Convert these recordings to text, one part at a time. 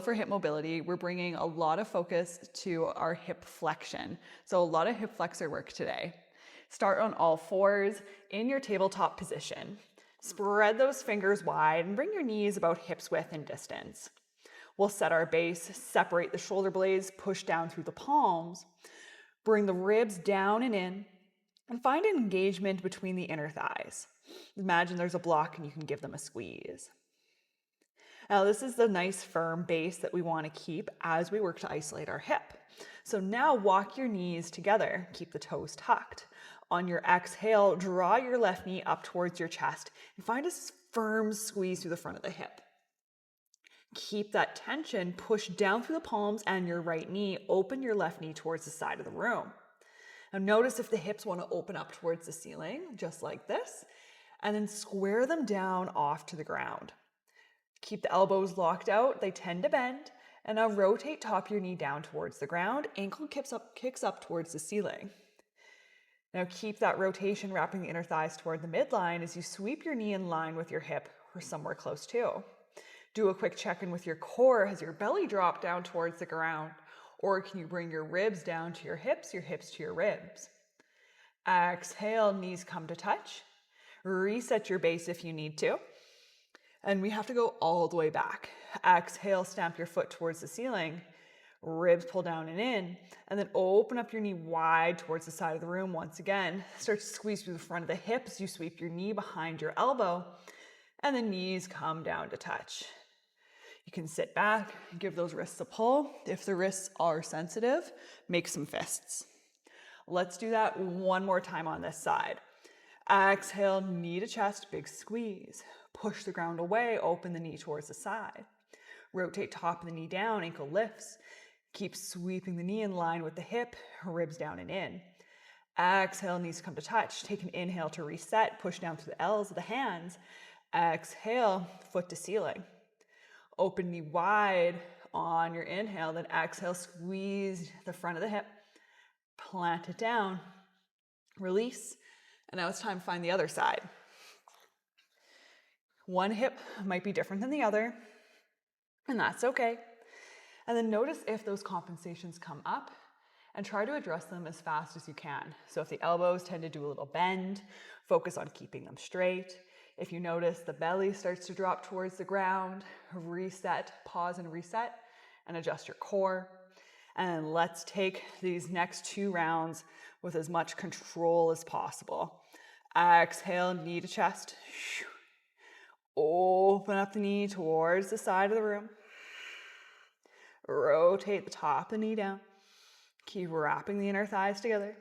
So for hip mobility, we're bringing a lot of focus to our hip flexion. So a lot of hip flexor work today. Start on all fours in your tabletop position. Spread those fingers wide and bring your knees about hips width and distance. We'll set our base, separate the shoulder blades, push down through the palms, bring the ribs down and in, and find an engagement between the inner thighs. Imagine there's a block and you can give them a squeeze. Now this is the nice firm base that we want to keep as we work to isolate our hip. So now walk your knees together, keep the toes tucked. On your exhale, draw your left knee up towards your chest and find a firm squeeze through the front of the hip. Keep that tension, push down through the palms and your right knee, open your left knee towards the side of the room. Now notice if the hips want to open up towards the ceiling, just like this, and then square them down off to the ground. Keep the elbows locked out, they tend to bend, and now rotate top of your knee down towards the ground, ankle kicks up towards the ceiling. Now keep that rotation wrapping the inner thighs toward the midline as you sweep your knee in line with your hip or somewhere close to. Do a quick check-in with your core. Has your belly dropped down towards the ground? Or can you bring your ribs down to your hips to your ribs? Exhale, knees come to touch. Reset your base if you need to. And we have to go all the way back. Exhale, stamp your foot towards the ceiling. Ribs pull down and in. And then open up your knee wide towards the side of the room once again. Start to squeeze through the front of the hips. You sweep your knee behind your elbow. And the knees come down to touch. You can sit back, give those wrists a pull. If the wrists are sensitive, make some fists. Let's do that one more time on this side. Exhale, knee to chest, big squeeze. Push the ground away, open the knee towards the side. Rotate top of the knee down, ankle lifts. Keep sweeping the knee in line with the hip, ribs down and in. Exhale, knees come to touch. Take an inhale to reset, push down through the L's of the hands. Exhale, foot to ceiling. Open knee wide on your inhale, then exhale, squeeze the front of the hip, plant it down, release, and now it's time to find the other side. One hip might be different than the other, and that's okay. And then notice if those compensations come up and try to address them as fast as you can. So if the elbows tend to do a little bend, focus on keeping them straight. If you notice the belly starts to drop towards the ground, reset, pause and reset, and adjust your core. And let's take these next 2 rounds with as much control as possible. Exhale, knee to chest. Open up the knee towards the side of the room. Rotate the top of the knee down. Keep wrapping the inner thighs together.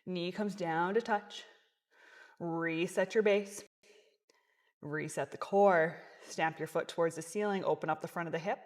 Knee comes down to touch. Reset your base. Reset the core. Stamp your foot towards the ceiling. Open up the front of the hip.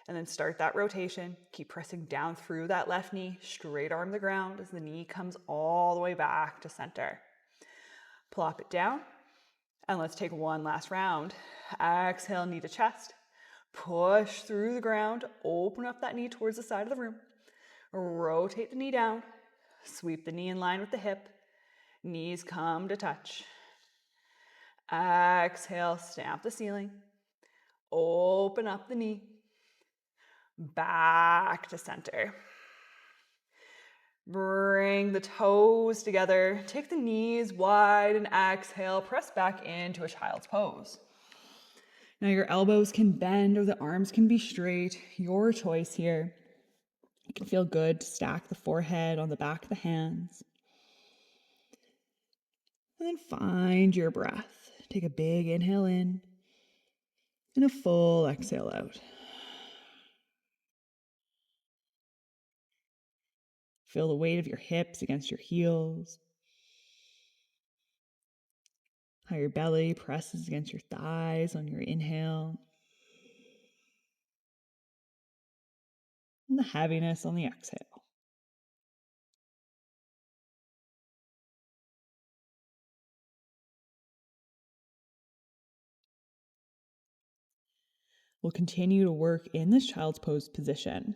And then start that rotation. Keep pressing down through that left knee. Straight arm to the ground as the knee comes all the way back to center. Plop it down. And let's take one last round. Exhale, knee to chest. Push through the ground. Open up that knee towards the side of the room. Rotate the knee down. Sweep the knee in line with the hip. Knees come to touch. Exhale, stamp the ceiling. Open up the knee. Back to center. Bring the toes together. Take the knees wide and exhale. Press back into a child's pose. Now your elbows can bend or the arms can be straight. Your choice here. It can feel good to stack the forehead on the back of the hands. And then find your breath. Take a big inhale in and a full exhale out. Feel the weight of your hips against your heels. How your belly presses against your thighs on your inhale. And the heaviness on the exhale. We'll continue to work in this child's pose position.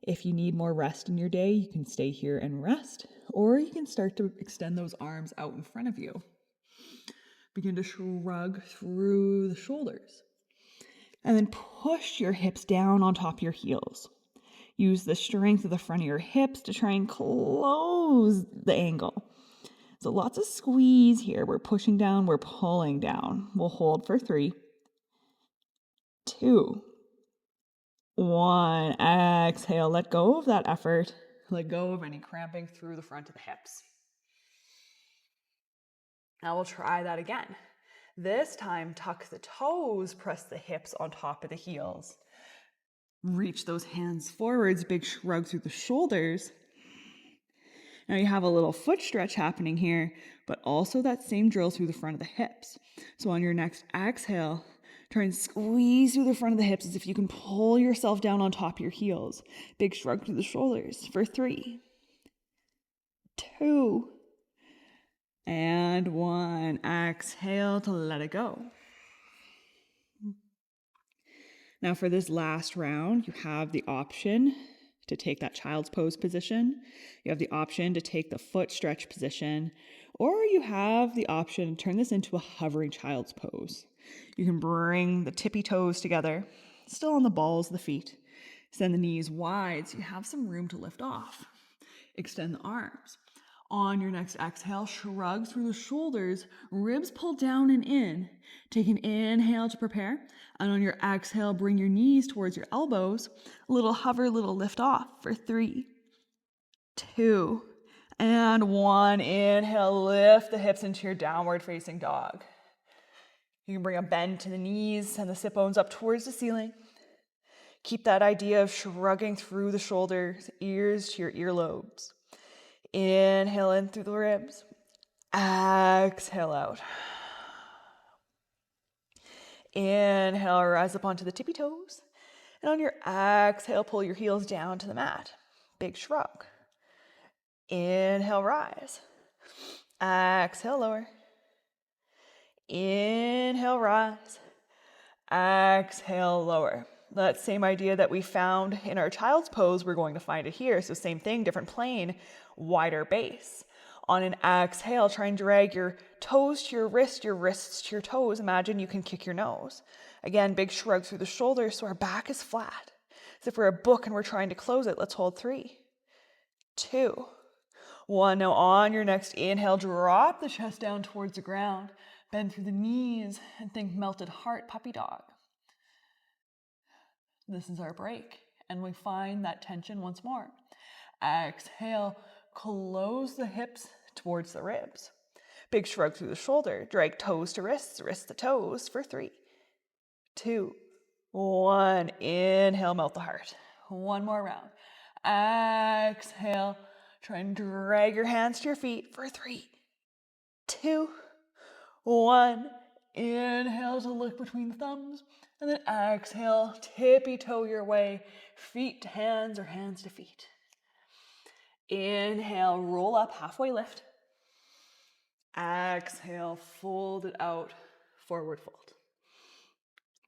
If you need more rest in your day, you can stay here and rest, or you can start to extend those arms out in front of you. Begin to shrug through the shoulders. And then push your hips down on top of your heels. Use the strength of the front of your hips to try and close the angle. So lots of squeeze here. We're pushing down, we're pulling down. We'll hold for 3, 2, 1. Exhale, let go of that effort. Let go of any cramping through the front of the hips. Now we'll try that again. This time, tuck the toes, press the hips on top of the heels. Reach those hands forwards, big shrug through the shoulders. Now you have a little foot stretch happening here, but also that same drill through the front of the hips. So on your next exhale, try and squeeze through the front of the hips as if you can pull yourself down on top of your heels. Big shrug through the shoulders for 3, 2, and 1. Exhale to let it go. Now for this last round, you have the option to take that child's pose position. You have the option to take the foot stretch position, or you have the option to turn this into a hovering child's pose. You can bring the tippy toes together, still on the balls of the feet. Send the knees wide so you have some room to lift off. Extend the arms. On your next exhale, shrug through the shoulders, ribs pull down and in. Take an inhale to prepare. And on your exhale, bring your knees towards your elbows. A little hover, little lift off for 3, 2, and 1. Inhale, lift the hips into your downward facing dog. You can bring a bend to the knees and the sit bones up towards the ceiling. Keep that idea of shrugging through the shoulders, ears to your earlobes. Inhale in through the ribs. Exhale out. Inhale, rise up onto the tippy toes. And on your exhale, pull your heels down to the mat. Big shrug. Inhale, rise. Exhale, lower. Inhale, rise. Exhale, lower. That same idea that we found in our child's pose, we're going to find it here. So same thing, different plane, wider base. On an exhale, try and drag your toes to your wrists to your toes. Imagine you can kick your nose. Again, big shrug through the shoulders so our back is flat. As if we're a book and we're trying to close it. Let's hold 3, 2, 1. Now on your next inhale, drop the chest down towards the ground. Bend through the knees and think melted heart, puppy dog. This is our break, and we find that tension once more. Exhale, close the hips towards the ribs. Big shrug through the shoulder, drag toes to wrists, wrists to toes for 3, 2, 1. Inhale, melt the heart. One more round. Exhale, try and drag your hands to your feet for 3, 2, 1. Inhale to look between the thumbs. And then exhale, tippy toe your way, feet to hands or hands to feet. Inhale, roll up, halfway lift. Exhale, fold it out, forward fold.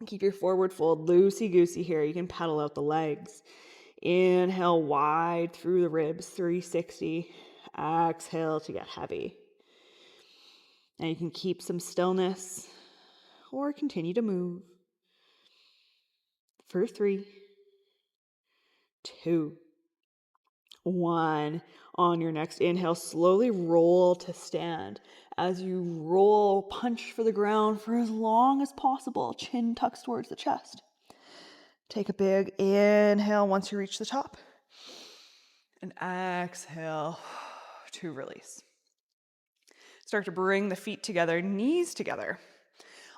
Keep your forward fold loosey-goosey here. You can pedal out the legs. Inhale, wide through the ribs, 360. Exhale to get heavy. And you can keep some stillness or continue to move. For 3, 2, 1. On your next inhale, slowly roll to stand. As you roll, punch for the ground for as long as possible. Chin tucks towards the chest. Take a big inhale once you reach the top. And exhale to release. Start to bring the feet together, knees together.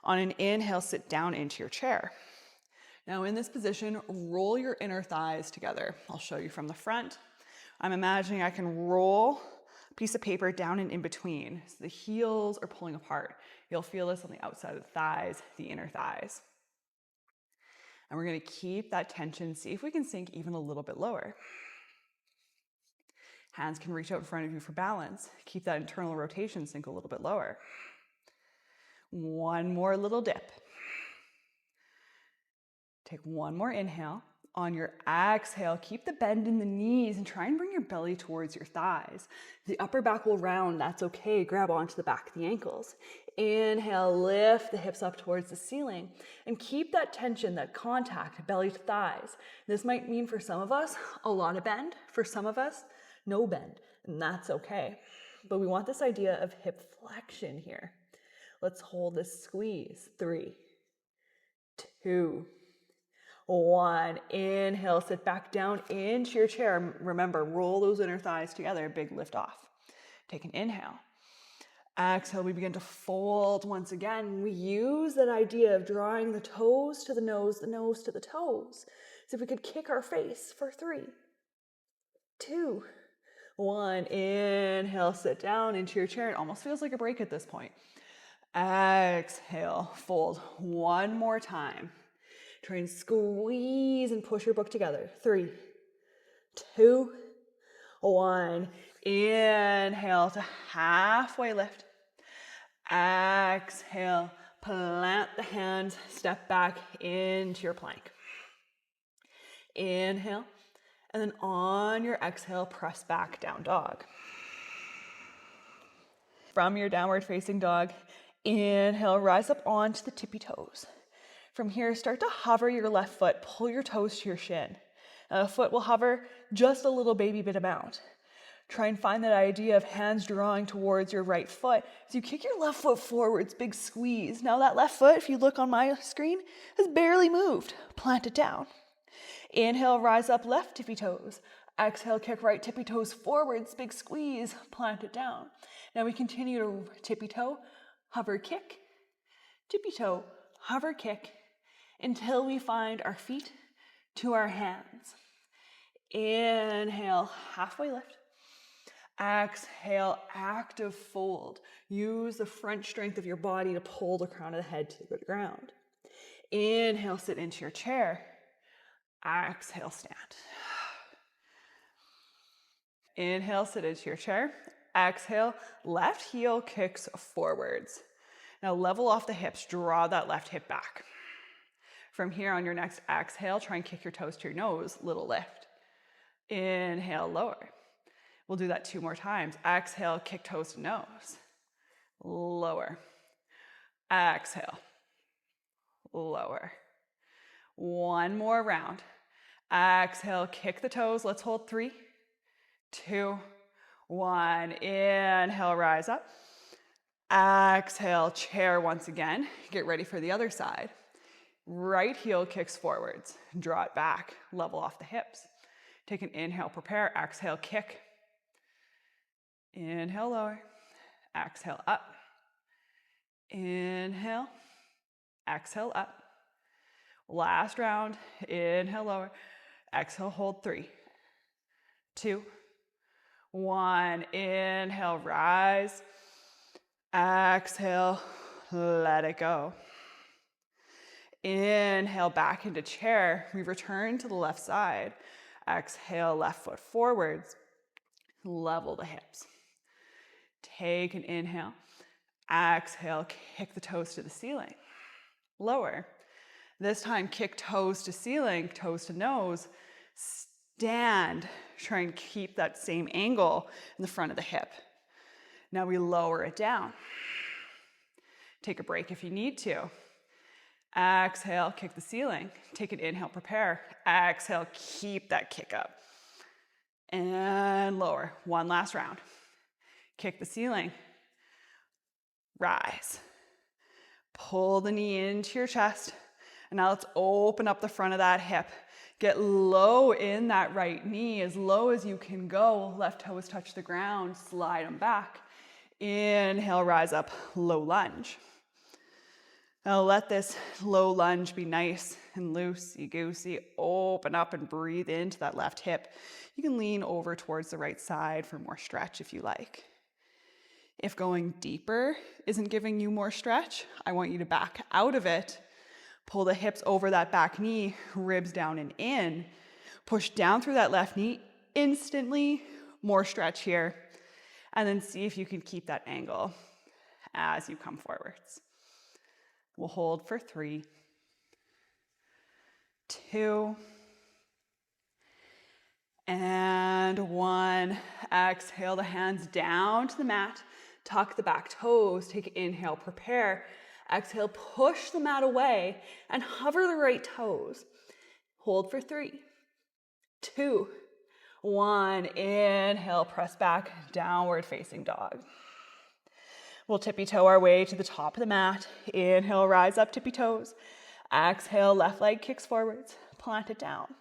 On an inhale, sit down into your chair. Now in this position, roll your inner thighs together. I'll show you from the front. I'm imagining I can roll a piece of paper down and in between. So the heels are pulling apart. You'll feel this on the outside of the thighs, the inner thighs. And we're going to keep that tension, see if we can sink even a little bit lower. Hands can reach out in front of you for balance. Keep that internal rotation, sink a little bit lower. One more little dip. Take one more inhale. On your exhale, keep the bend in the knees and try and bring your belly towards your thighs. The upper back will round, that's okay. Grab onto the back of the ankles. Inhale, lift the hips up towards the ceiling and keep that tension, that contact, belly to thighs. This might mean for some of us, a lot of bend. For some of us, no bend, and that's okay. But we want this idea of hip flexion here. Let's hold this squeeze. 3, 2, 1. Inhale, sit back down into your chair. Remember, roll those inner thighs together, big lift off. Take an inhale. Exhale, we begin to fold once again. We use that idea of drawing the toes to the nose to the toes. So if we could kick our face for 3, 2, 1. Inhale, sit down into your chair. It almost feels like a break at this point. Exhale, fold one more time. Try and squeeze and push your book together. 3, 2, 1. Inhale to halfway lift. Exhale, plant the hands, step back into your plank. Inhale, and then on your exhale, press back, down dog. From your downward facing dog, inhale, rise up onto the tippy toes. From here, start to hover your left foot, pull your toes to your shin. Now the foot will hover just a little baby bit amount. Try and find that idea of hands drawing towards your right foot. As you kick your left foot forwards, big squeeze. Now that left foot, if you look on my screen, has barely moved. Plant it down. Inhale, rise up, left tippy toes. Exhale, kick right tippy toes forwards, big squeeze, plant it down. Now we continue to tippy toe, hover, kick, tippy toe, hover, kick, until we find our feet to our hands. Inhale, halfway lift. Exhale, active fold. Use the front strength of your body to pull the crown of the head to the ground. Inhale, sit into your chair. Exhale, stand. Inhale, sit into your chair. Exhale, left heel kicks forwards. Now level off the hips, draw that left hip back. From here on your next exhale, try and kick your toes to your nose, little lift. Inhale, lower. We'll do that 2 more times. Exhale, kick toes to nose. Lower. Exhale. Lower. 1 more round. Exhale, kick the toes. Let's hold 3, 2, 1. Inhale, rise up. Exhale, chair once again. Get ready for the other side. Right heel kicks forwards. Draw it back. Level off the hips. Take an inhale, prepare. Exhale, kick. Inhale, lower. Exhale, up. Inhale. Exhale, up. Last round. Inhale, lower. Exhale, hold 3, 2, 1. Inhale, rise. Exhale, let it go. Inhale, back into chair. We return to the left side. Exhale, left foot forwards. Level the hips. Take an inhale. Exhale, kick the toes to the ceiling. Lower. This time, kick toes to ceiling, toes to nose. Stand. Try and keep that same angle in the front of the hip. Now we lower it down. Take a break if you need to. Exhale, kick the ceiling. Take an inhale, prepare. Exhale, keep that kick up. And lower. 1 last round. Kick the ceiling. Rise. Pull the knee into your chest. And now let's open up the front of that hip. Get low in that right knee, as low as you can go. Left toes touch the ground, slide them back. Inhale, rise up, low lunge. Now let this low lunge be nice and loosey-goosey. Open up and breathe into that left hip. You can lean over towards the right side for more stretch if you like. If going deeper isn't giving you more stretch, I want you to back out of it. Pull the hips over that back knee, ribs down and in. Push down through that left knee instantly. More stretch here. And then see if you can keep that angle as you come forwards. We'll hold for 3, 2, And 1. Exhale the hands down to the mat. Tuck the back toes. Take an inhale, prepare. Exhale, push the mat away and hover the right toes. Hold for 3, 2, 1. Inhale, press back, downward facing dog. We'll tippy toe our way to the top of the mat. Inhale, rise up, tippy toes. Exhale, left leg kicks forwards. Plant it down.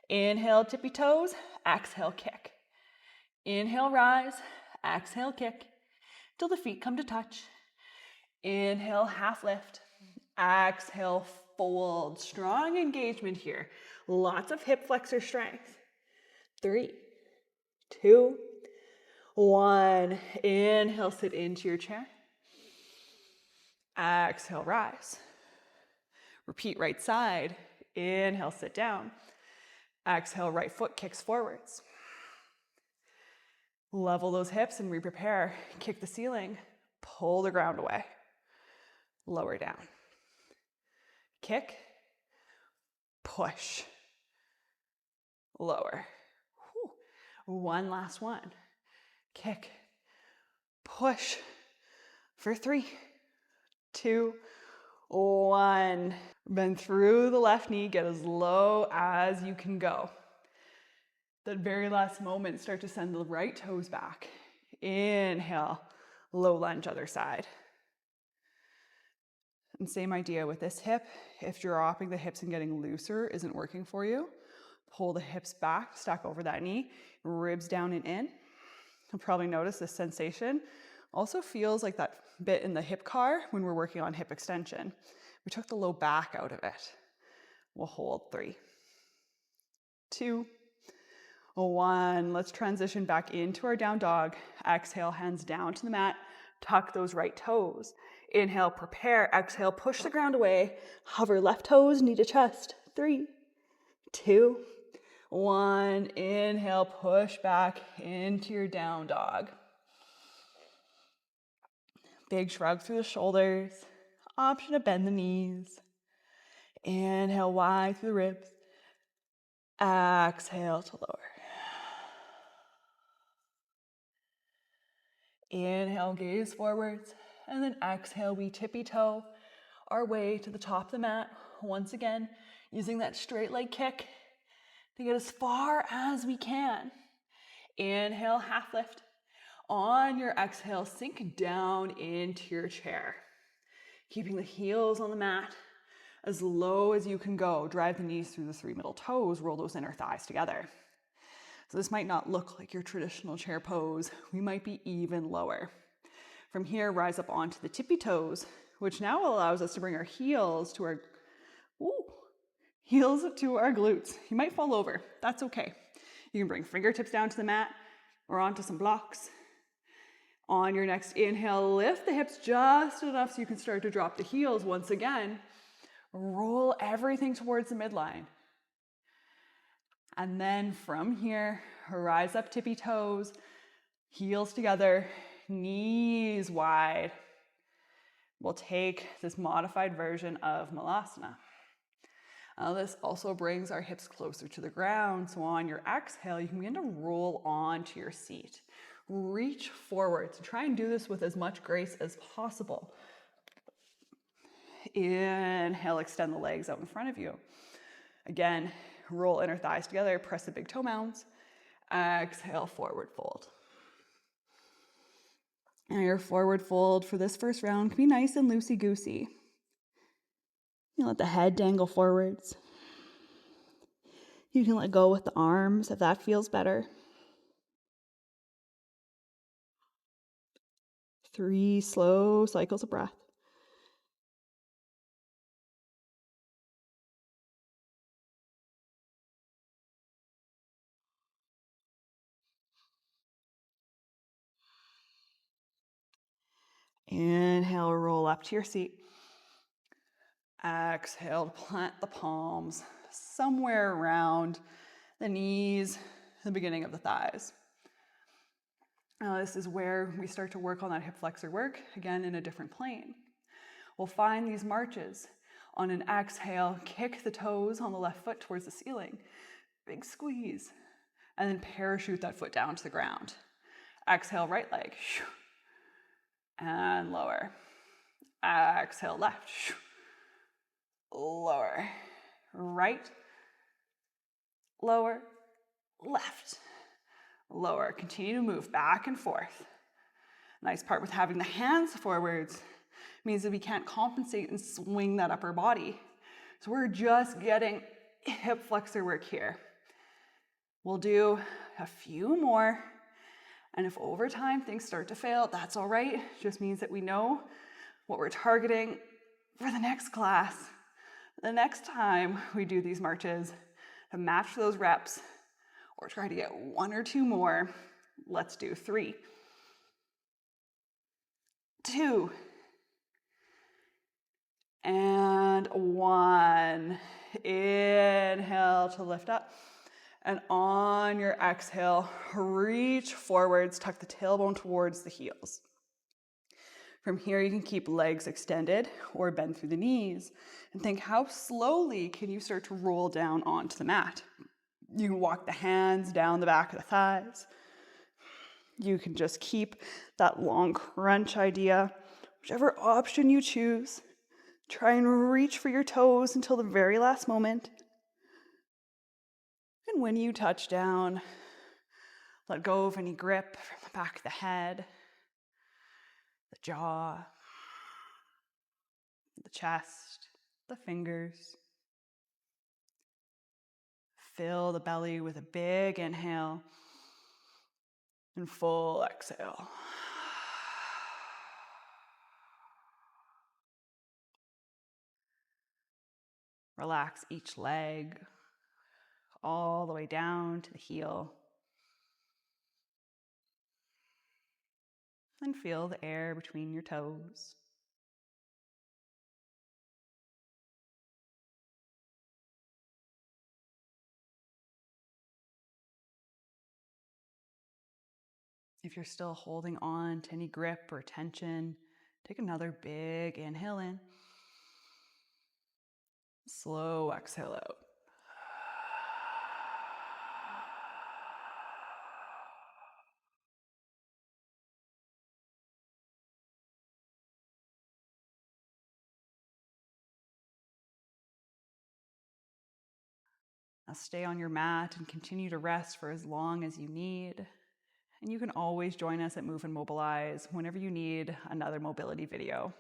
Inhale, tippy toes. Exhale, kick. Inhale, rise. Exhale, kick. Till the feet come to touch. Inhale, half lift. Exhale, fold. Strong engagement here. Lots of hip flexor strength. 3, 2, 1. Inhale, sit into your chair. Exhale, rise. Repeat right side. Inhale, sit down. Exhale, right foot kicks forwards. Level those hips and re-prepare. Kick the ceiling. Pull the ground away. Lower down. Kick. Push. Lower. One last one. Kick. Push. For 3, 2, 1. Bend through the left knee. Get as low as you can go. That very last moment, start to send the right toes back. Inhale. Low lunge, other side. And same idea with this hip. If dropping the hips and getting looser isn't working for you, pull the hips back, stack over that knee, ribs down and in. You'll probably notice this sensation also feels like that bit in the hip car when we're working on hip extension. We took the low back out of it. We'll hold 3, 2, 1. Let's transition back into our down dog. Exhale, hands down to the mat. Tuck those right toes. Inhale, prepare. Exhale, push the ground away. Hover left toes, knee to chest. 3, 2, 1. Inhale, push back into your down dog. Big shrug through the shoulders. Option to bend the knees. Inhale, wide through the ribs. Exhale to lower. Inhale, gaze forwards. And then exhale, we tippy toe our way to the top of the mat. Once again, using that straight leg kick to get as far as we can. Inhale, half lift. On your exhale, sink down into your chair. Keeping the heels on the mat as low as you can go. Drive the knees through the 3 middle toes. Roll those inner thighs together. So this might not look like your traditional chair pose. We might be even lower. From here, rise up onto the tippy toes, which now allows us to bring our heels to our glutes. You might fall over. That's okay. You can bring fingertips down to the mat or onto some blocks. On your next inhale, lift the hips just enough so you can start to drop the heels once again. Roll everything towards the midline. And then from here, rise up tippy toes, heels together, knees wide. We'll take this modified version of Malasana. This also brings our hips closer to the ground. So on your exhale, you can begin to roll onto your seat. Reach forward. So try and do this with as much grace as possible. Inhale, extend the legs out in front of you. Again, roll inner thighs together, press the big toe mounds. Exhale, forward fold. Now your forward fold for this first round can be nice and loosey-goosey. You let the head dangle forwards. You can let go with the arms if that feels better. 3 slow cycles of breath. Inhale, roll up to your seat. Exhale, plant the palms somewhere around the knees, the beginning of the thighs. Now this is where we start to work on that hip flexor work, again in a different plane. We'll find these marches. On an exhale, kick the toes on the left foot towards the ceiling. Big squeeze. and then parachute that foot down to the ground. Exhale, right leg, and lower. Exhale, left, lower, right, lower, left, lower. Continue to move back and forth. Nice part with having the hands forwards means that we can't compensate and swing that upper body. So we're just getting hip flexor work here. We'll do a few more. And if over time things start to fail, that's all right. It just means that we know what we're targeting for the next class. The next time we do these marches to match those reps or try to get 1 or 2 more, let's do 3, 2, and 1. Inhale to lift up. And on your exhale, reach forwards, tuck the tailbone towards the heels. From here, you can keep legs extended or bend through the knees. And think, how slowly can you start to roll down onto the mat? You can walk the hands down the back of the thighs. You can just keep that long crunch idea. Whichever option you choose, try and reach for your toes until the very last moment. And when you touch down, let go of any grip from the back of the head, the jaw, the chest, the fingers. Fill the belly with a big inhale and full exhale. Relax each leg all the way down to the heel. And feel the air between your toes. If you're still holding on to any grip or tension, take another big inhale in. Slow exhale out. Now stay on your mat and continue to rest for as long as you need. And you can always join us at Move Mobilize whenever you need another mobility video.